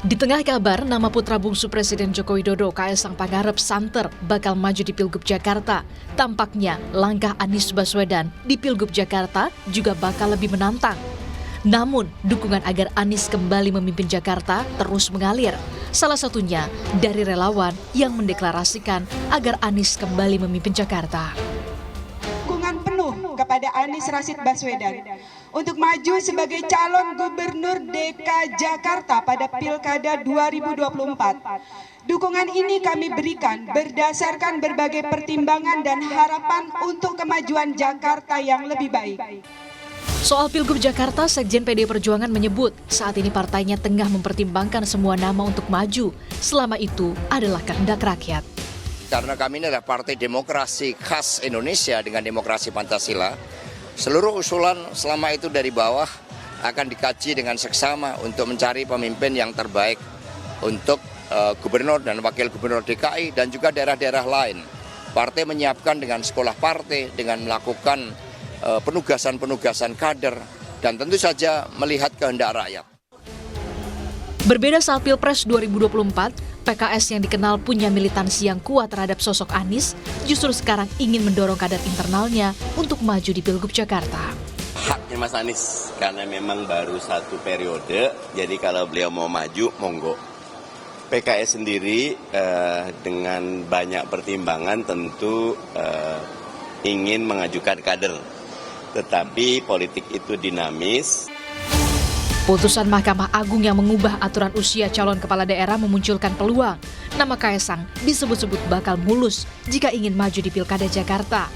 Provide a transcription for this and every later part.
Di tengah kabar nama putra bungsu Presiden Joko Widodo, Kaesang Pangarep santer bakal maju di Pilgub Jakarta, tampaknya langkah Anies Baswedan di Pilgub Jakarta juga bakal lebih menantang. Namun, dukungan agar Anies kembali memimpin Jakarta terus mengalir. Salah satunya dari relawan yang mendeklarasikan agar Anies kembali memimpin Jakarta. Dukungan penuh kepada Anies Rashid Baswedan untuk maju sebagai calon gubernur DKI Jakarta pada Pilkada 2024. Dukungan ini kami berikan berdasarkan berbagai pertimbangan dan harapan untuk kemajuan Jakarta yang lebih baik. Soal Pilgub Jakarta, Sekjen PDI Perjuangan menyebut saat ini partainya tengah mempertimbangkan semua nama untuk maju. Selama itu adalah kehendak rakyat. Karena kami ini adalah partai demokrasi khas Indonesia dengan demokrasi Pancasila, seluruh usulan selama itu dari bawah akan dikaji dengan seksama untuk mencari pemimpin yang terbaik untuk gubernur dan wakil gubernur DKI dan juga daerah-daerah lain. Partai menyiapkan dengan sekolah partai, dengan melakukan penugasan-penugasan kader, dan tentu saja melihat kehendak rakyat. Berbeda saat Pilpres 2024, PKS yang dikenal punya militansi yang kuat terhadap sosok Anies, justru sekarang ingin mendorong kader internalnya untuk maju di Pilgub Jakarta. Haknya Mas Anies, karena memang baru satu periode, jadi kalau beliau mau maju, monggo. PKS sendiri dengan banyak pertimbangan tentu ingin mengajukan kader, tetapi politik itu dinamis. Putusan Mahkamah Agung yang mengubah aturan usia calon kepala daerah memunculkan peluang nama Kaesang disebut-sebut bakal mulus jika ingin maju di Pilkada Jakarta.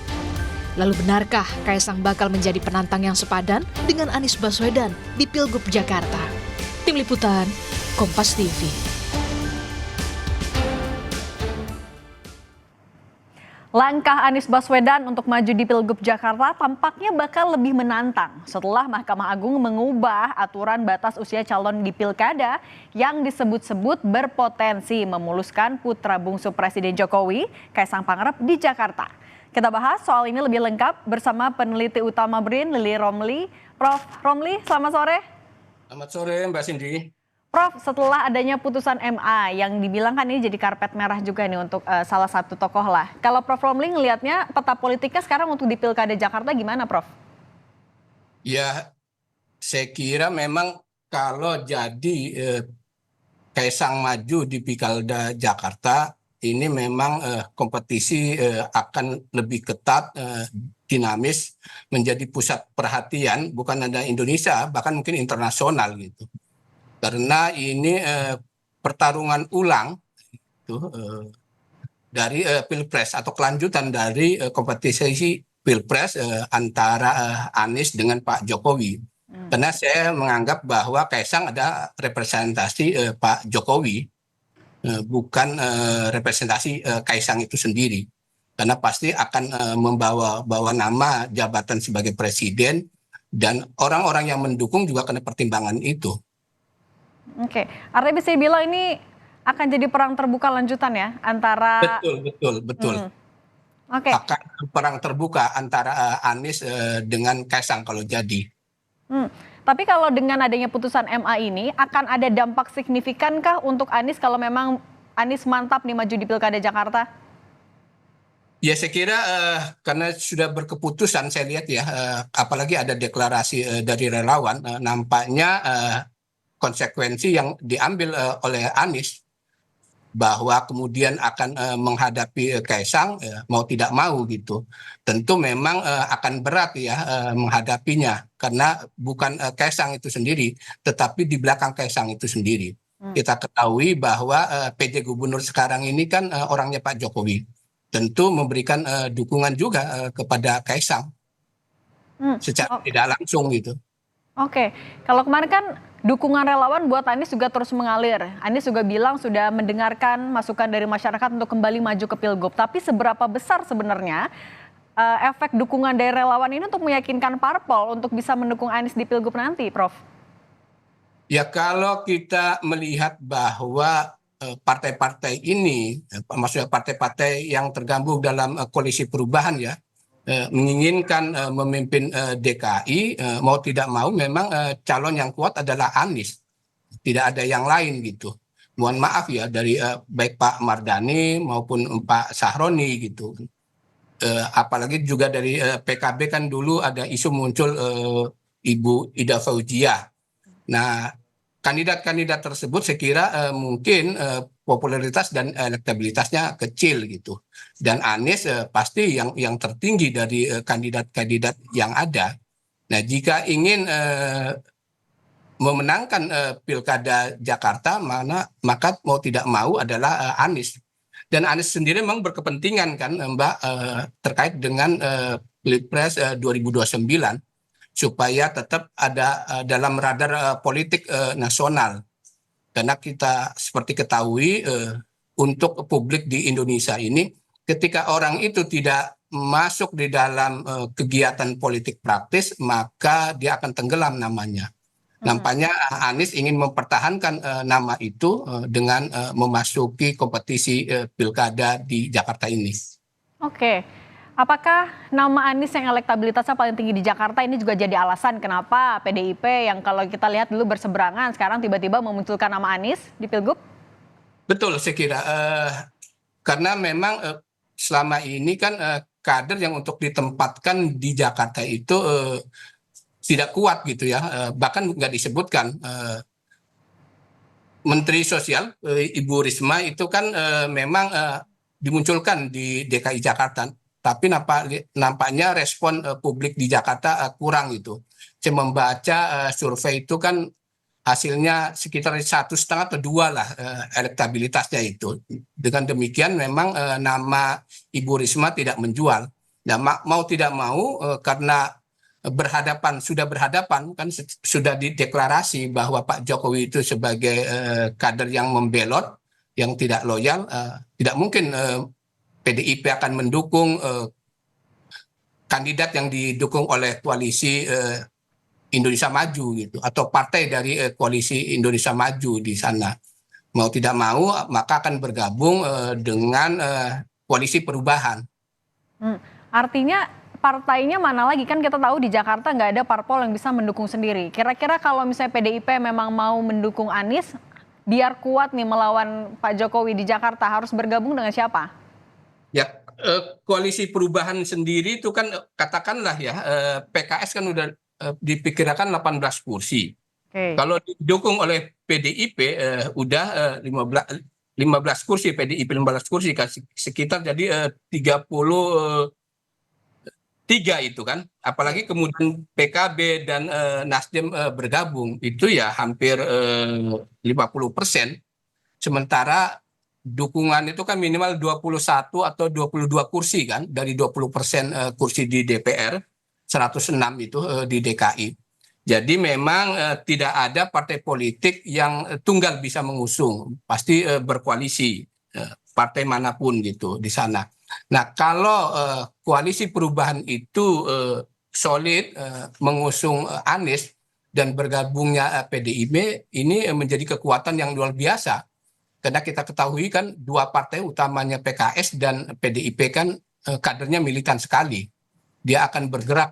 Lalu benarkah Kaesang bakal menjadi penantang yang sepadan dengan Anies Baswedan di Pilgub Jakarta? Tim Liputan, Kompas TV. Langkah Anies Baswedan untuk maju di Pilgub Jakarta tampaknya bakal lebih menantang setelah Mahkamah Agung mengubah aturan batas usia calon di Pilkada yang disebut-sebut berpotensi memuluskan putra bungsu Presiden Jokowi, Kaesang Pangarep di Jakarta. Kita bahas soal ini lebih lengkap bersama peneliti utama BRIN, Lili Romli. Prof. Romli, selamat sore. Selamat sore Mbak Cindy. Prof, setelah adanya putusan MA yang dibilang kan ini jadi karpet merah juga nih untuk salah satu tokoh lah. Kalau Prof Romli ngelihatnya peta politiknya sekarang untuk di Pilkada Jakarta gimana, Prof? Ya, saya kira memang kalau jadi Kaesang maju di Pilkada Jakarta, ini memang kompetisi akan lebih ketat, dinamis, menjadi pusat perhatian bukan hanya Indonesia, bahkan mungkin internasional gitu. Karena ini pertarungan ulang dari Pilpres atau kelanjutan dari kompetisi Pilpres antara Anies dengan Pak Jokowi. Karena saya menganggap bahwa Kaesang ada representasi Pak Jokowi, bukan representasi Kaesang itu sendiri. Karena pasti akan membawa nama jabatan sebagai presiden dan orang-orang yang mendukung juga kena pertimbangan itu. Oke, artinya bisa dibilang ini akan jadi perang terbuka lanjutan ya antara... Betul. Oke. Akan perang terbuka antara Anies dengan Kaesang kalau jadi. Tapi kalau dengan adanya putusan MA ini akan ada dampak signifikankah untuk Anies kalau memang Anies mantap nih maju di Pilkada Jakarta? Ya saya kira karena sudah berkeputusan saya lihat ya, apalagi ada deklarasi dari relawan, nampaknya konsekuensi yang diambil oleh Anies bahwa kemudian akan menghadapi Kaesang mau tidak mau gitu. Tentu memang akan berat ya menghadapinya karena bukan Kaesang itu sendiri, tetapi di belakang Kaesang itu sendiri. Kita ketahui bahwa PJ Gubernur sekarang ini kan orangnya Pak Jokowi. Tentu memberikan dukungan juga kepada Kaesang secara tidak langsung gitu. Oke, kalau kemarin kan dukungan relawan buat Anies juga terus mengalir. Anies juga bilang sudah mendengarkan masukan dari masyarakat untuk kembali maju ke Pilgub. Tapi seberapa besar sebenarnya efek dukungan dari relawan ini untuk meyakinkan parpol untuk bisa mendukung Anies di Pilgub nanti, Prof? Ya kalau kita melihat bahwa partai-partai ini, maksudnya partai-partai yang tergabung dalam koalisi perubahan ya, menginginkan memimpin DKI, mau tidak mau memang calon yang kuat adalah Anies. Tidak ada yang lain gitu. mohon maaf ya dari baik Pak Mardhani maupun Pak Sahroni gitu. Apalagi juga dari PKB kan dulu ada isu muncul Ibu Ida Fauziah. Nah, kandidat-kandidat tersebut saya kira mungkin popularitas dan elektabilitasnya kecil gitu. Dan Anies pasti yang tertinggi dari kandidat-kandidat yang ada. Nah, jika ingin memenangkan Pilkada Jakarta, maka mau tidak mau adalah Anies. Dan Anies sendiri memang berkepentingan kan Mbak terkait dengan Pilpres 2029 supaya tetap ada dalam radar politik nasional. Karena kita seperti ketahui untuk publik di Indonesia ini ketika orang itu tidak masuk di dalam kegiatan politik praktis maka dia akan tenggelam namanya. Nampaknya Anies ingin mempertahankan nama itu dengan memasuki kompetisi pilkada di Jakarta ini. Oke, apakah nama Anies yang elektabilitasnya paling tinggi di Jakarta ini juga jadi alasan kenapa PDIP yang kalau kita lihat dulu berseberangan sekarang tiba-tiba memunculkan nama Anies di Pilgub? Betul, saya kira karena memang selama ini kan kader yang untuk ditempatkan di Jakarta itu tidak kuat gitu ya, bahkan nggak disebutkan Menteri Sosial Ibu Risma itu kan memang dimunculkan di DKI Jakarta, tapi nampaknya respon publik di Jakarta kurang gitu. Saya membaca survei itu kan hasilnya sekitar 1,5 atau 2 lah elektabilitasnya itu. Dengan demikian memang nama Ibu Risma tidak menjual. Nah, mau tidak mau karena sudah berhadapan kan sudah dideklarasi bahwa Pak Jokowi itu sebagai kader yang membelot, yang tidak loyal, tidak mungkin PDIP akan mendukung kandidat yang didukung oleh koalisi Indonesia Maju gitu atau partai dari koalisi Indonesia Maju di sana. Mau tidak mau maka akan bergabung dengan koalisi perubahan. Artinya partainya mana lagi, kan kita tahu di Jakarta nggak ada parpol yang bisa mendukung sendiri. Kira-kira kalau misalnya PDIP memang mau mendukung Anies, biar kuat nih melawan Pak Jokowi di Jakarta, harus bergabung dengan siapa? Ya, koalisi perubahan sendiri itu kan katakanlah ya, PKS kan udah dipikirkan 18 kursi. Okay. Kalau didukung oleh PDIP udah 15 kursi, PDIP 15 kursi, sekitar jadi 33 itu kan, apalagi kemudian PKB dan Nasdem bergabung, itu ya hampir 50%. Sementara dukungan itu kan minimal 21 atau 22 kursi kan, dari 20% kursi di DPR, 106 itu di DKI. Jadi memang tidak ada partai politik yang tunggal bisa mengusung, pasti berkoalisi partai manapun gitu di sana. Nah, kalau koalisi perubahan itu solid mengusung Anies dan bergabungnya PDIP, ini menjadi kekuatan yang luar biasa. Karena kita ketahui kan dua partai utamanya PKS dan PDIP kan kadernya militan sekali. Dia akan bergerak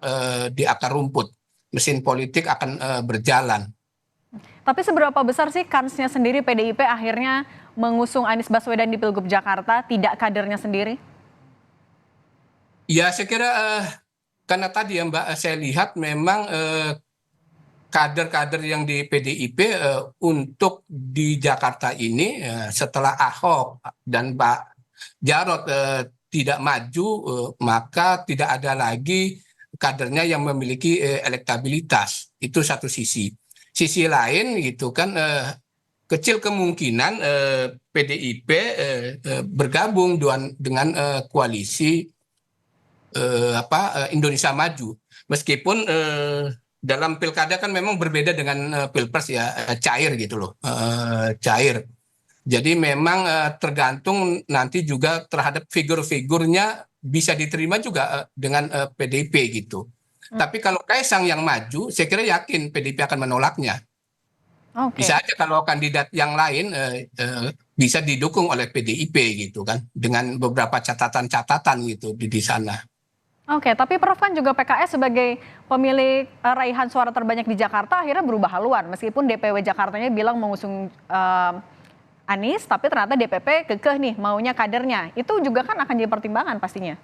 di akar rumput. Mesin politik akan berjalan. Tapi seberapa besar sih kansnya sendiri PDIP akhirnya mengusung Anies Baswedan di Pilgub Jakarta, tidak kadernya sendiri? Ya, saya kira karena tadi ya Mbak, saya lihat memang kader-kader yang di PDIP untuk di Jakarta ini setelah Ahok dan Pak Jarot tidak maju, maka tidak ada lagi kadernya yang memiliki elektabilitas. Itu satu sisi. Sisi lain gitu kan kecil kemungkinan PDIP bergabung dengan koalisi Indonesia Maju, meskipun dalam pilkada kan memang berbeda dengan pilpres ya, cair gitu loh, cair. Jadi memang tergantung nanti juga terhadap figur-figurnya bisa diterima juga dengan PDIP gitu. Tapi kalau Kaisang yang maju, saya kira yakin PDIP akan menolaknya. Okay. Bisa aja kalau kandidat yang lain bisa didukung oleh PDIP gitu kan, dengan beberapa catatan-catatan gitu di sana. Oke, tapi Prof kan juga PKS sebagai pemilik raihan suara terbanyak di Jakarta akhirnya berubah haluan, meskipun DPW Jakartanya bilang mengusung Anies, tapi ternyata DPP kekeh nih maunya kadernya. Itu juga kan akan jadi pertimbangan pastinya.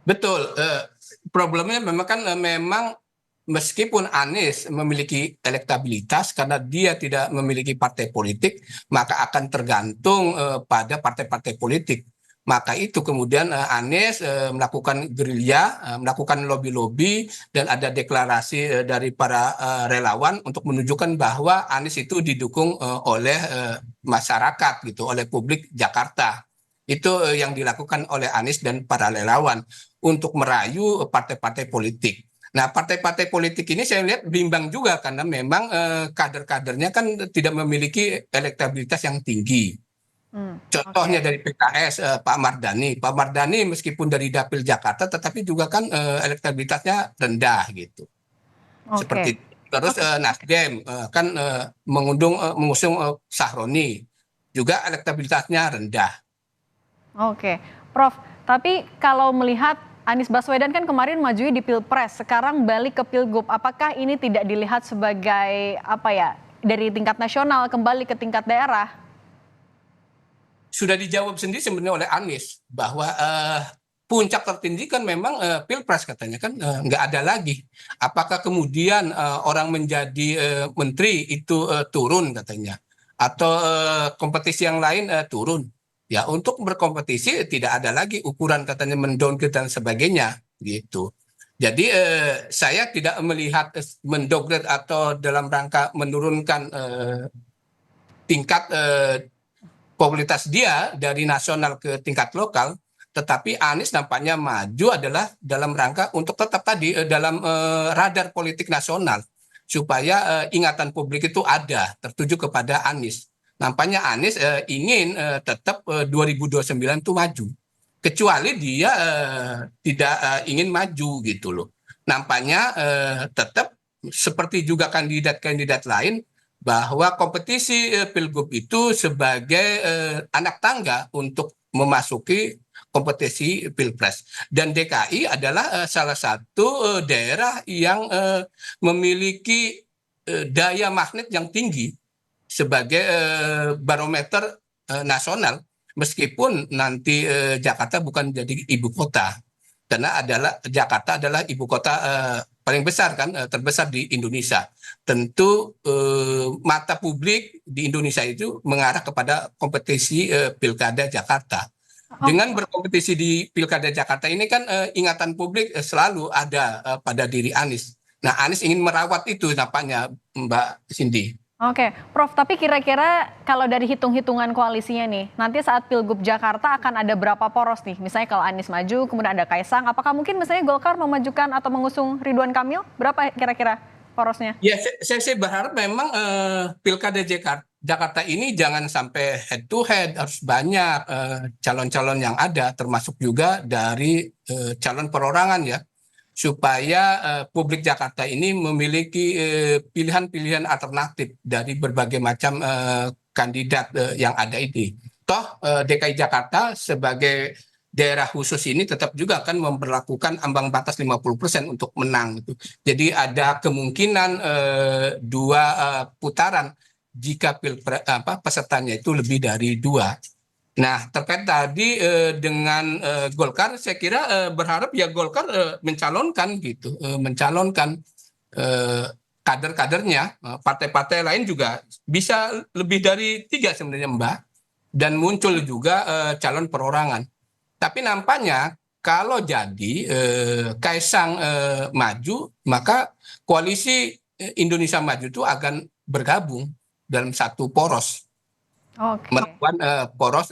Betul, problemnya memang kan memang meskipun Anies memiliki elektabilitas karena dia tidak memiliki partai politik, maka akan tergantung pada partai-partai politik. Maka itu kemudian Anies melakukan gerilya, melakukan lobby-lobby, dan ada deklarasi dari para relawan untuk menunjukkan bahwa Anies itu didukung oleh masyarakat gitu, oleh publik Jakarta. Itu yang dilakukan oleh Anies dan para relawan untuk merayu partai-partai politik. Nah, partai-partai politik ini saya lihat bimbang juga karena memang kader-kadernya kan tidak memiliki elektabilitas yang tinggi. Contohnya dari PKS, Pak Mardhani. Pak Mardhani meskipun dari Dapil Jakarta, tetapi juga kan elektabilitasnya rendah gitu. Seperti itu. Terus Nasdem kan mengusung Sahroni, juga elektabilitasnya rendah. Oke, Prof. Tapi kalau melihat Anies Baswedan kan kemarin maju di Pilpres, sekarang balik ke Pilgub. Apakah ini tidak dilihat sebagai dari tingkat nasional kembali ke tingkat daerah? Sudah dijawab sendiri sebenarnya oleh Anies bahwa puncak tertinggi kan memang Pilpres katanya kan nggak ada lagi. Apakah kemudian orang menjadi menteri itu turun katanya, atau kompetisi yang lain turun? Ya, untuk berkompetisi tidak ada lagi ukuran katanya mendowngrade dan sebagainya gitu. Jadi saya tidak melihat mendowngrade atau dalam rangka menurunkan tingkat popularitas dia dari nasional ke tingkat lokal, tetapi Anies nampaknya maju adalah dalam rangka untuk tetap tadi dalam radar politik nasional supaya ingatan publik itu ada tertuju kepada Anies. Nampaknya Anies ingin tetap 2029 itu maju, kecuali dia tidak ingin maju gitu loh. Nampaknya tetap seperti juga kandidat-kandidat lain, bahwa kompetisi Pilgub itu sebagai anak tangga untuk memasuki kompetisi Pilpres. Dan DKI adalah salah satu daerah yang memiliki daya magnet yang tinggi sebagai barometer nasional, meskipun nanti Jakarta bukan jadi ibu kota, karena Jakarta adalah ibu kota paling besar kan, terbesar di Indonesia. Tentu mata publik di Indonesia itu mengarah kepada kompetisi Pilkada Jakarta. Dengan berkompetisi di Pilkada Jakarta ini kan ingatan publik selalu ada pada diri Anies. Nah, Anies ingin merawat itu nampaknya, Mbak Cindy. Oke, Prof, tapi kira-kira kalau dari hitung-hitungan koalisinya nih, nanti saat Pilgub Jakarta akan ada berapa poros nih? Misalnya kalau Anies maju, kemudian ada Kaisang, apakah mungkin misalnya Golkar memajukan atau mengusung Ridwan Kamil? Berapa kira-kira porosnya? Ya, saya berharap memang Pilkada Jakarta ini jangan sampai head to head, harus banyak calon-calon yang ada, termasuk juga dari calon perorangan ya, supaya publik Jakarta ini memiliki pilihan-pilihan alternatif dari berbagai macam kandidat yang ada ini. Toh DKI Jakarta sebagai daerah khusus ini tetap juga akan memperlakukan ambang batas 50% untuk menang. Jadi ada kemungkinan dua putaran jika pesertanya itu lebih dari dua. Nah, terkait tadi dengan Golkar, saya kira berharap ya Golkar mencalonkan gitu, mencalonkan kader-kadernya. Partai-partai lain juga bisa lebih dari 3 sebenarnya, Mbak, dan muncul juga calon perorangan. Tapi nampaknya kalau jadi Kaisang maju, maka koalisi Indonesia Maju itu akan bergabung dalam satu poros. Melakukan poros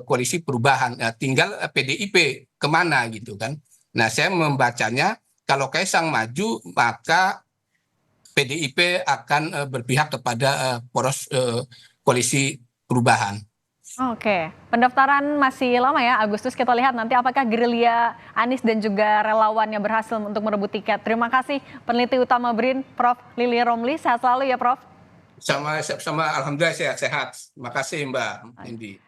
koalisi perubahan, tinggal PDIP kemana gitu kan. Nah, saya membacanya kalau Kaisang maju maka PDIP akan berpihak kepada poros koalisi perubahan. Oke, pendaftaran masih lama ya, Agustus. Kita lihat nanti apakah gerilya Anies dan juga relawannya berhasil untuk merebut tiket. Terima kasih peneliti utama BRIN, Prof. Lili Romli. Sehat selalu ya, Prof. Sama alhamdulillah sehat-sehat. Terima kasih Mbak Indi.